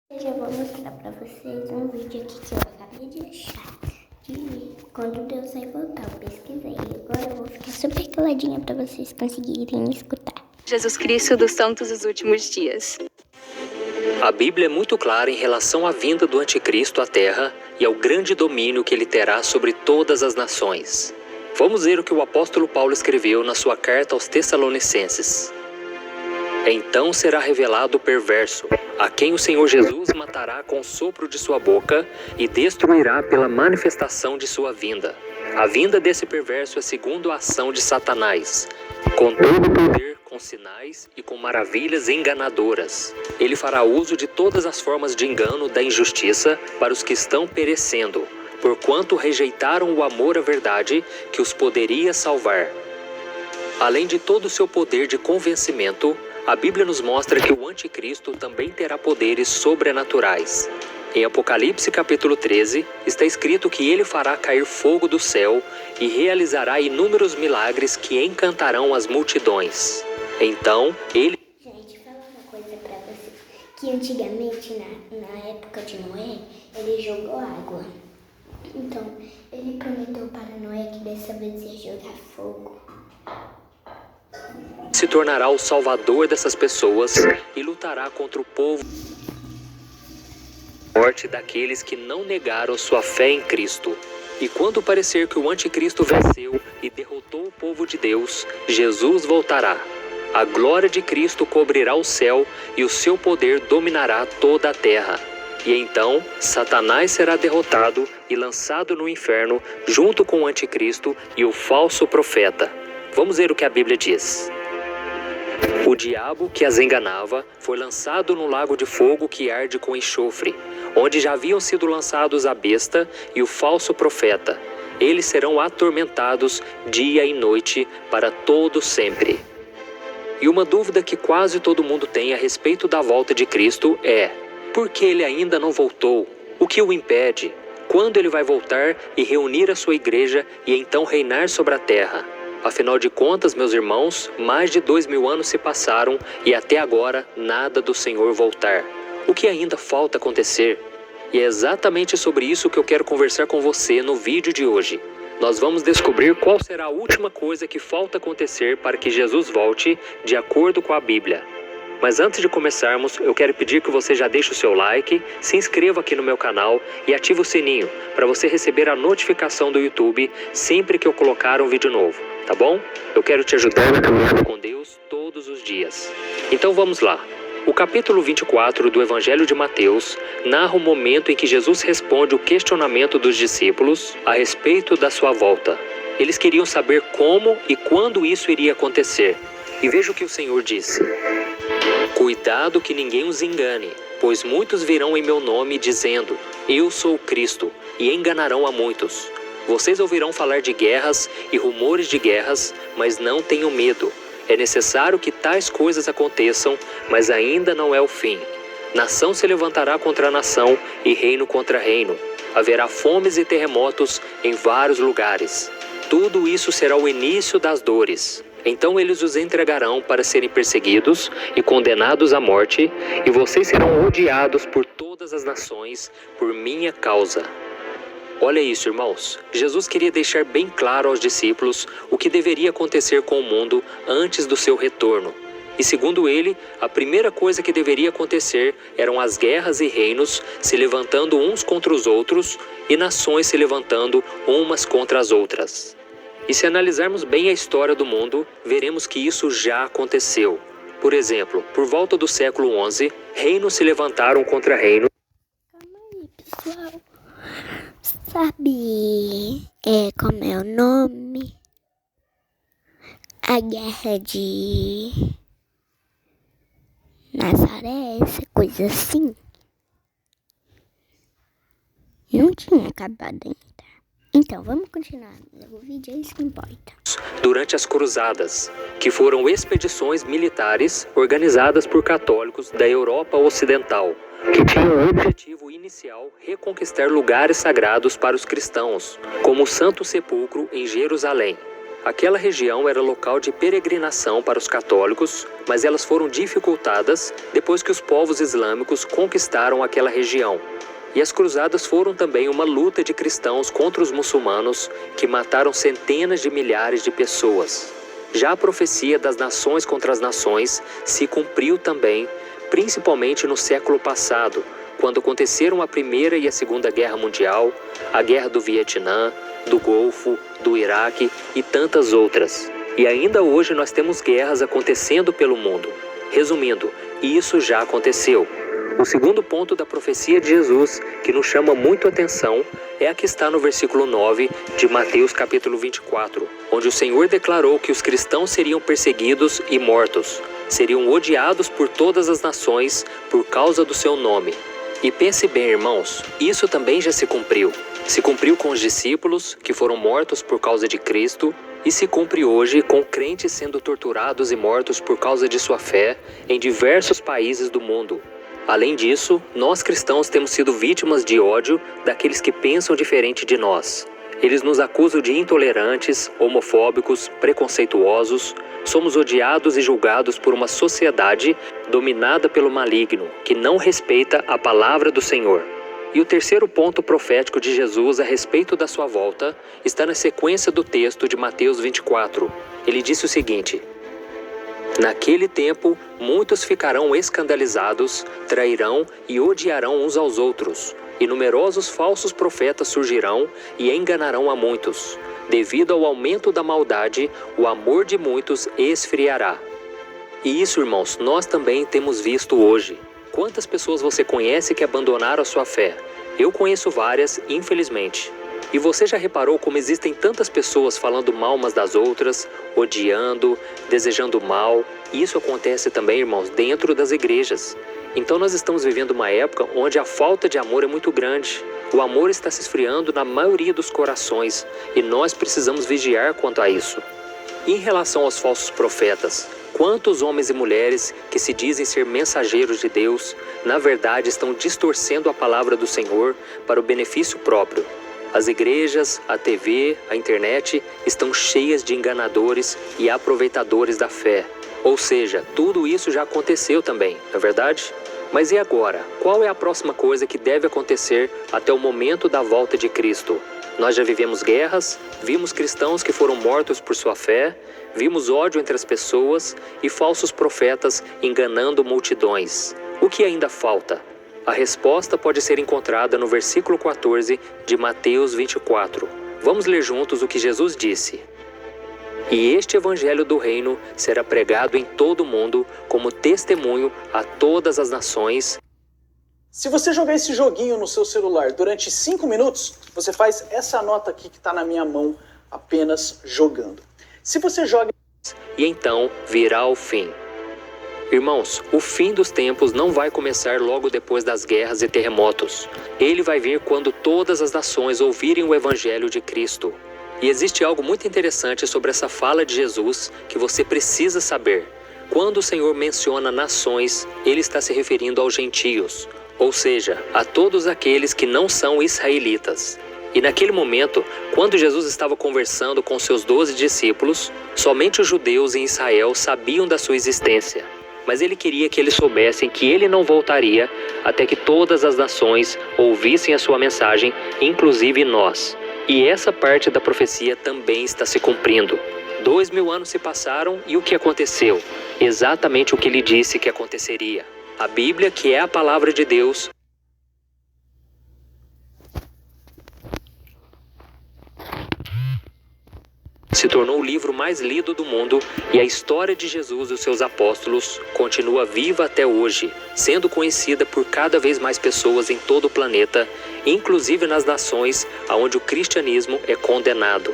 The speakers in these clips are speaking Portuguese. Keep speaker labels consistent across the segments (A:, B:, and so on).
A: Hoje eu vou mostrar pra vocês um vídeo aqui que eu acabei de achar de quando Deus vai voltar. Eu pesquisei e agora eu vou ficar super caladinha pra vocês conseguirem escutar.
B: Jesus Cristo dos Santos dos Últimos Dias.
C: A Bíblia é muito clara em relação à vinda do Anticristo à Terra e ao grande domínio que ele terá sobre todas as nações. Vamos ver o que o apóstolo Paulo escreveu na sua carta aos Tessalonicenses. Então será revelado o perverso, a quem o Senhor Jesus matará com o sopro de sua boca e destruirá pela manifestação de sua vinda. A vinda desse perverso é segundo a ação de Satanás, com todo o poder, com sinais e com maravilhas enganadoras. Ele fará uso de todas as formas de engano da injustiça para os que estão perecendo, porquanto rejeitaram o amor à verdade que os poderia salvar. Além de todo o seu poder de convencimento, a Bíblia nos mostra que o Anticristo também terá poderes sobrenaturais. Em Apocalipse capítulo 13, está escrito que ele fará cair fogo do céu e realizará inúmeros milagres que encantarão as multidões. Então, ele...
A: Gente, falar uma coisa pra vocês, que antigamente, na época de Noé, ele jogou água. Então, ele prometeu para Noé que dessa vez ia jogar fogo.
C: se tornará o salvador dessas pessoas e lutará contra o povo morte daqueles que não negaram sua fé em Cristo. E quando parecer que o anticristo venceu e derrotou o povo de Deus, Jesus voltará. A glória de Cristo cobrirá o céu e o seu poder dominará toda a terra. E então, Satanás será derrotado e lançado no inferno junto com o anticristo e o falso profeta. Vamos ver o que a Bíblia diz. O diabo que as enganava foi lançado no lago de fogo que arde com enxofre, onde já haviam sido lançados a besta e o falso profeta. Eles serão atormentados dia e noite para todo sempre. E uma dúvida que quase todo mundo tem a respeito da volta de Cristo é: por que ele ainda não voltou? O que o impede? Quando ele vai voltar e reunir a sua igreja e então reinar sobre a terra? Afinal de contas, meus irmãos, mais de 2000 anos se passaram e até agora nada do Senhor voltar. O que ainda falta acontecer? E é exatamente sobre isso que eu quero conversar com você no vídeo de hoje. Nós vamos descobrir qual será a última coisa que falta acontecer para que Jesus volte, de acordo com a Bíblia. Mas antes de começarmos, eu quero pedir que você já deixe o seu like, se inscreva aqui no meu canal e ative o sininho para você receber a notificação do YouTube sempre que eu colocar um vídeo novo, tá bom? Eu quero te ajudar a caminhar com Deus todos os dias. Então vamos lá. O capítulo 24 do Evangelho de Mateus narra o momento em que Jesus responde o questionamento dos discípulos a respeito da sua volta. Eles queriam saber como e quando isso iria acontecer. E veja o que o Senhor disse: cuidado que ninguém os engane, pois muitos virão em meu nome dizendo: eu sou o Cristo, e enganarão a muitos. Vocês ouvirão falar de guerras e rumores de guerras, mas não tenham medo. É necessário que tais coisas aconteçam, mas ainda não é o fim. Nação se levantará contra nação e reino contra reino. Haverá fomes e terremotos em vários lugares. Tudo isso será o início das dores. Então eles os entregarão para serem perseguidos e condenados à morte, e vocês serão odiados por todas as nações por minha causa. Olha isso, irmãos. Jesus queria deixar bem claro aos discípulos o que deveria acontecer com o mundo antes do seu retorno. E segundo ele, a primeira coisa que deveria acontecer eram as guerras e reinos se levantando uns contra os outros e nações se levantando umas contra as outras. E se analisarmos bem a história do mundo, veremos que isso já aconteceu. Por exemplo, por volta do século XI, reinos se levantaram contra reinos.
A: Calma aí, pessoal. Sabe como é o nome? A guerra de Nazaré, essa coisa assim. Não tinha acabado ainda. Então, vamos continuar. O vídeo é isso que importa.
C: Durante as Cruzadas, que foram expedições militares organizadas por católicos da Europa Ocidental, que tinham o objetivo inicial reconquistar lugares sagrados para os cristãos, como o Santo Sepulcro em Jerusalém. Aquela região era local de peregrinação para os católicos, mas elas foram dificultadas depois que os povos islâmicos conquistaram aquela região. E as cruzadas foram também uma luta de cristãos contra os muçulmanos, que mataram centenas de milhares de pessoas. Já a profecia das nações contra as nações se cumpriu também, principalmente no século passado, quando aconteceram a Primeira e a Segunda Guerra Mundial, a Guerra do Vietnã, do Golfo, do Iraque e tantas outras. E ainda hoje nós temos guerras acontecendo pelo mundo. Resumindo, isso já aconteceu. O segundo ponto da profecia de Jesus, que nos chama muito a atenção, é a que está no versículo 9 de Mateus capítulo 24, onde o Senhor declarou que os cristãos seriam perseguidos e mortos, seriam odiados por todas as nações por causa do seu nome. E pense bem, irmãos, isso também já se cumpriu. Se cumpriu com os discípulos, que foram mortos por causa de Cristo, e se cumpre hoje com crentes sendo torturados e mortos por causa de sua fé em diversos países do mundo. Além disso, nós cristãos temos sido vítimas de ódio daqueles que pensam diferente de nós. Eles nos acusam de intolerantes, homofóbicos, preconceituosos. Somos odiados e julgados por uma sociedade dominada pelo maligno, que não respeita a palavra do Senhor. E o terceiro ponto profético de Jesus a respeito da sua volta está na sequência do texto de Mateus 24. Ele disse o seguinte: naquele tempo, muitos ficarão escandalizados, trairão e odiarão uns aos outros, e numerosos falsos profetas surgirão e enganarão a muitos. Devido ao aumento da maldade, o amor de muitos esfriará. E isso, irmãos, nós também temos visto hoje. Quantas pessoas você conhece que abandonaram a sua fé? Eu conheço várias, infelizmente. E você já reparou como existem tantas pessoas falando mal umas das outras, odiando, desejando mal? Isso acontece também, irmãos, dentro das igrejas. Então nós estamos vivendo uma época onde a falta de amor é muito grande. O amor está se esfriando na maioria dos corações e nós precisamos vigiar quanto a isso. Em relação aos falsos profetas, quantos homens e mulheres que se dizem ser mensageiros de Deus, na verdade estão distorcendo a palavra do Senhor para o benefício próprio? As igrejas, a TV, a internet estão cheias de enganadores e aproveitadores da fé. Ou seja, tudo isso já aconteceu também, não é verdade? Mas e agora? Qual é a próxima coisa que deve acontecer até o momento da volta de Cristo? Nós já vivemos guerras, vimos cristãos que foram mortos por sua fé, vimos ódio entre as pessoas e falsos profetas enganando multidões. O que ainda falta? A resposta pode ser encontrada no versículo 14 de Mateus 24. Vamos ler juntos o que Jesus disse. E este evangelho do reino será pregado em todo o mundo como testemunho a todas as nações.
D: Se você jogar esse joguinho no seu celular durante 5 minutos, você faz essa nota aqui que está na minha mão apenas jogando. Se você joga...
C: E então virá o fim. Irmãos, o fim dos tempos não vai começar logo depois das guerras e terremotos. Ele vai vir quando todas as nações ouvirem o evangelho de Cristo. E existe algo muito interessante sobre essa fala de Jesus que você precisa saber. Quando o Senhor menciona nações, ele está se referindo aos gentios, ou seja, a todos aqueles que não são israelitas. E naquele momento, quando Jesus estava conversando com seus 12 discípulos, somente os judeus em Israel sabiam da sua existência. Mas ele queria que eles soubessem que ele não voltaria até que todas as nações ouvissem a sua mensagem, inclusive nós. E essa parte da profecia também está se cumprindo. 2000 anos se passaram e o que aconteceu? Exatamente o que ele disse que aconteceria. A Bíblia, que é a palavra de Deus, se tornou o livro mais lido do mundo e a história de Jesus e os seus apóstolos continua viva até hoje, sendo conhecida por cada vez mais pessoas em todo o planeta, inclusive nas nações onde o cristianismo é condenado.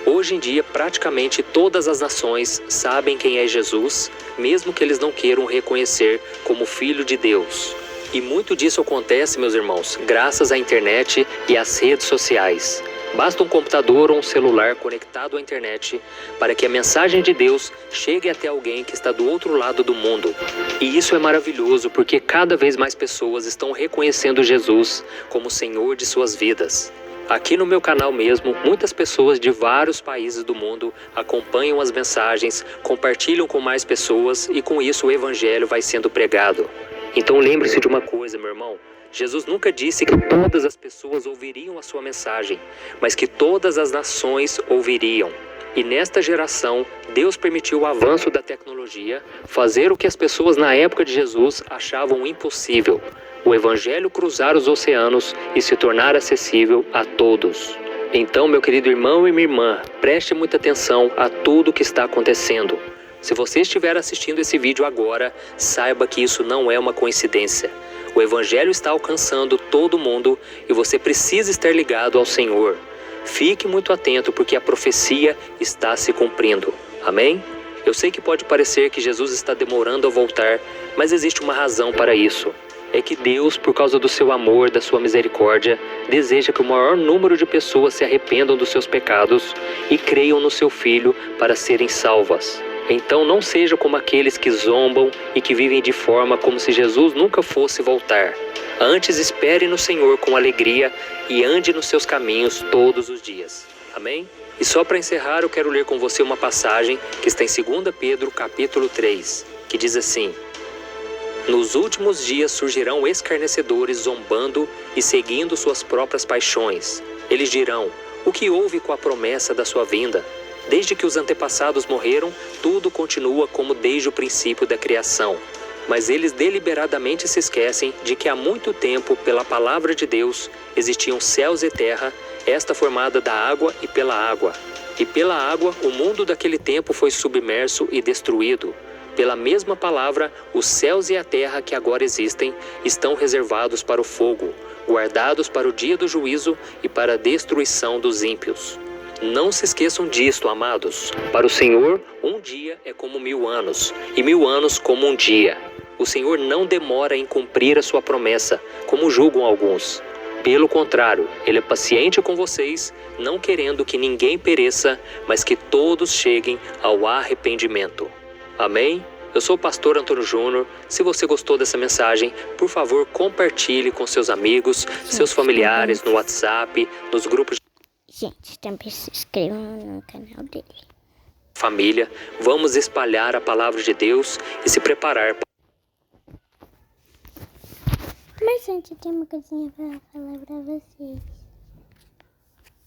C: Hoje em dia, praticamente todas as nações sabem quem é Jesus, mesmo que eles não queiram reconhecer como Filho de Deus. E muito disso acontece, meus irmãos, graças à internet e às redes sociais. Basta um computador ou um celular conectado à internet para que a mensagem de Deus chegue até alguém que está do outro lado do mundo. E isso é maravilhoso porque cada vez mais pessoas estão reconhecendo Jesus como o Senhor de suas vidas. Aqui no meu canal mesmo, muitas pessoas de vários países do mundo acompanham as mensagens, compartilham com mais pessoas e com isso o evangelho vai sendo pregado. Então lembre-se de uma coisa, meu irmão. Jesus nunca disse que todas as pessoas ouviriam a sua mensagem, mas que todas as nações ouviriam. E nesta geração, Deus permitiu o avanço da tecnologia, fazer o que as pessoas na época de Jesus achavam impossível: o evangelho cruzar os oceanos e se tornar acessível a todos. Então, meu querido irmão e minha irmã, preste muita atenção a tudo o que está acontecendo. Se você estiver assistindo esse vídeo agora, saiba que isso não é uma coincidência. O evangelho está alcançando todo mundo e você precisa estar ligado ao Senhor. Fique muito atento porque a profecia está se cumprindo. Amém? Eu sei que pode parecer que Jesus está demorando a voltar, mas existe uma razão para isso. É que Deus, por causa do seu amor, da sua misericórdia, deseja que o maior número de pessoas se arrependam dos seus pecados e creiam no seu Filho para serem salvas. Então não seja como aqueles que zombam e que vivem de forma como se Jesus nunca fosse voltar. Antes espere no Senhor com alegria e ande nos seus caminhos todos os dias. Amém? E só para encerrar, eu quero ler com você uma passagem que está em 2 Pedro, capítulo 3, que diz assim: Nos últimos dias surgirão escarnecedores zombando e seguindo suas próprias paixões. Eles dirão: o que houve com a promessa da sua vinda? Desde que os antepassados morreram, tudo continua como desde o princípio da criação. Mas eles deliberadamente se esquecem de que há muito tempo, pela palavra de Deus, existiam céus e terra, esta formada da água e pela água. E pela água, o mundo daquele tempo foi submerso e destruído. Pela mesma palavra, os céus e a terra que agora existem estão reservados para o fogo, guardados para o dia do juízo e para a destruição dos ímpios. Não se esqueçam disto, amados. Para o Senhor, um dia é como 1000 anos, e 1000 anos como um dia. O Senhor não demora em cumprir a sua promessa, como julgam alguns. Pelo contrário, Ele é paciente com vocês, não querendo que ninguém pereça, mas que todos cheguem ao arrependimento. Amém? Eu sou o pastor Antônio Júnior. Se você gostou dessa mensagem, por favor, compartilhe com seus amigos, seus familiares, no WhatsApp, nos grupos de
A: Gente, também se inscrevam no canal dele.
C: família. Vamos espalhar a palavra de Deus e se preparar.
A: Mas antes tem uma coisinha pra falar pra vocês.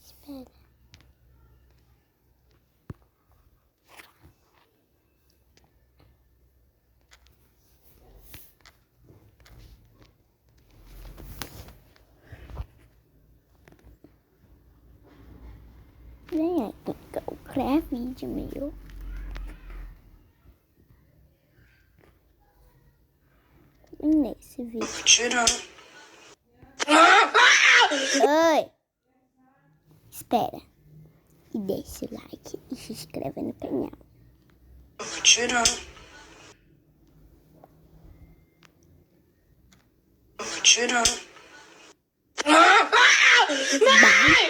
A: Espera. Vem aqui, qualquer vídeo meu. E nesse vídeo. Oi! Espera. E deixa o like e se inscreva no canal. Bye!